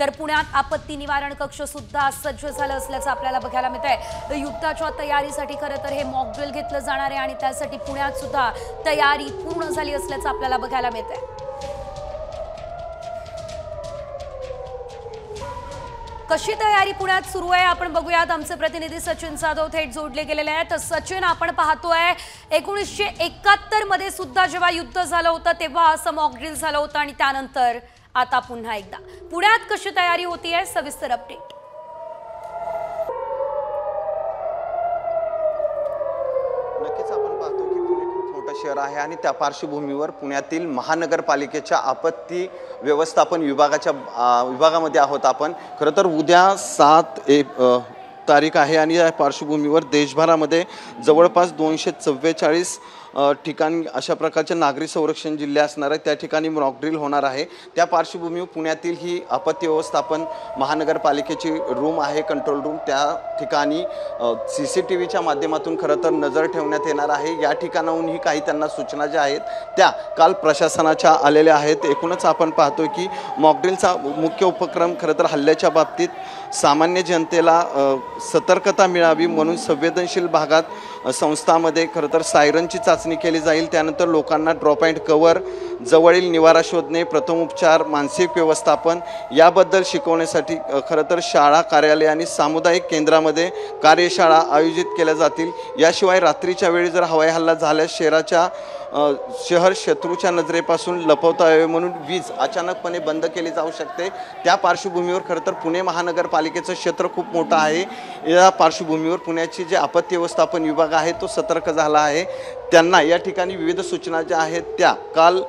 तर पुण्यात आपत्ती निवारण कक्ष सुद्धा सज्ज झालं असल्याचं आपल्याला बघायला मिळतंय। युद्धाच्या तयारीसाठी खरं तर हे मॉक ड्रिल घेतलं जाणार आहे आणि त्यासाठी पुण्यात सुद्धा तयारी पूर्ण झाली असल्याचं आपल्याला बघायला मिळतंय। कशी तयारी पुण्यात सुरू आहे आपण बघूयात। आमचे प्रतिनिधी सचिन जाधव थेट जोडले गेलेले आहेत। सचिन, आपण पाहतोय 1971 मध्ये सुद्धा जेव्हा युद्ध झालं होतं तेव्हा असं मॉक ड्रिल झालं होतं आणि त्यानंतर आता पुन्हा एकदा पुण्यात कशी तयारी होतीये, सविस्तर अपडेट। नक्कीच आपण पाहतो की पुणे खूप मोठं शहर आहे आणि त्या पार्श्वभूमीवर पुण्यातील महानगरपालिकेच्या आपत्ती व्यवस्थापन विभागामध्ये आहोत आपण। खरं तर उद्या 7 तारीख आहे आणि या पार्श्वभूमीवर देशभरामध्ये जवळपास 244 ठिकाणी अशा प्रकारचे नागरी संरक्षण जिल्हे असणार आहेत, त्या ठिकाणी मॉक ड्रिल होणार आहे। त्या पार्श्वभूमीवर पुण्यातील ही आपत्ती व्यवस्थापन महानगरपालिकेची रूम आहे, कंट्रोल रूम, त्या ठिकाणी CCTVच्या माध्यमातून खरं तर नजर ठेवण्यात येणार आहे। या ठिकाणाहूनही काही त्यांना सूचना ज्या आहेत त्या काल प्रशासनाच्या आलेल्या आहेत। एकूणच आपण पाहतोय की मॉक ड्रिलचा मुख्य उपक्रम खरं तर हल्ल्याच्या बाबतीत सामान्य जनतेला सतर्कता मिळावी म्हणून संवेदनशील भागात संस्थांमध्ये खरं तर सायरनची चाचणी केली जाईल। त्यानंतर लोकांना ड्रॉप अँड कव्हर, जवळील निवारा शोधणे, प्रथमोपचार, मानसिक व्यवस्थापन याबद्दल शिकवण्यासाठी खरं तर शाळा, कार्यालय आणि सामुदायिक केंद्रामध्ये कार्यशाळा आयोजित केल्या जातील। याशिवाय रात्रीच्या वेळी जर हवाई हल्ला झाल्यास शहर शत्रूच्या नजरेपासून लपवता यावे म्हणून वीज अचानकपणे बंद केली जाऊ शकते। त्या पार्श्वभूमीवर खरं तर पुणे महानगरपालिकेचं क्षेत्र खूप मोठं आहे। या पार्श्वभूमीवर पुण्याची जे आपत्ती व्यवस्थापन विभाग आहे तो सतर्क झाला आहे। त्यांना या ठिकाणी विविध सूचना ज्या आहेत त्या काल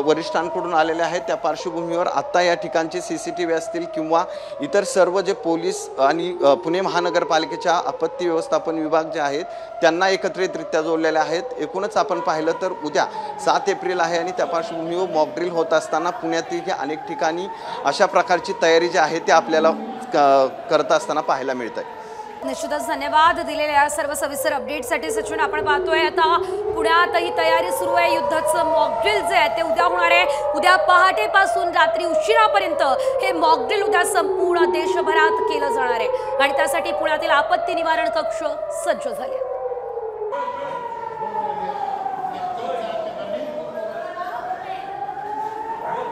वरिष्ठांकडून आलेल्या आहेत। त्या पार्श्वभूमीवर आत्ता या ठिकाणचे CCTV असतील किंवा इतर सर्व जे पोलीस आणि पुणे महानगरपालिकेच्या आपत्ती व्यवस्थापन विभाग जे आहेत त्यांना एकत्रितरित्या जोडलेले आहेत। एकूणच आपण पाहिलं तर उद्या 7 एप्रिल आहे आणि त्या पार्श्वभूमीवर मॉक ड्रिल होत असताना पुण्यातील अनेक ठिकाणी अशा प्रकारची तयारी जी आहे ती आपल्याला करत असताना पाहायला मिळते। निश्चितच धन्यवाद दिलेल्या सर्व सविस्तर अपडेटसाठी सचिन। आपण पाहतोय आता पुण्यात ही तयारी सुरू आहे। युद्धाचं मॉक ड्रिल जे आहे ते उद्या होणार आहे। उद्या पहाटेपासून रात्री उशिरापर्यंत हे मॉक ड्रिल उद्या संपूर्ण देशभरात केलं जाणार आहे आणि त्यासाठी पुण्यातील आपत्ती निवारण कक्ष सज्ज झाले।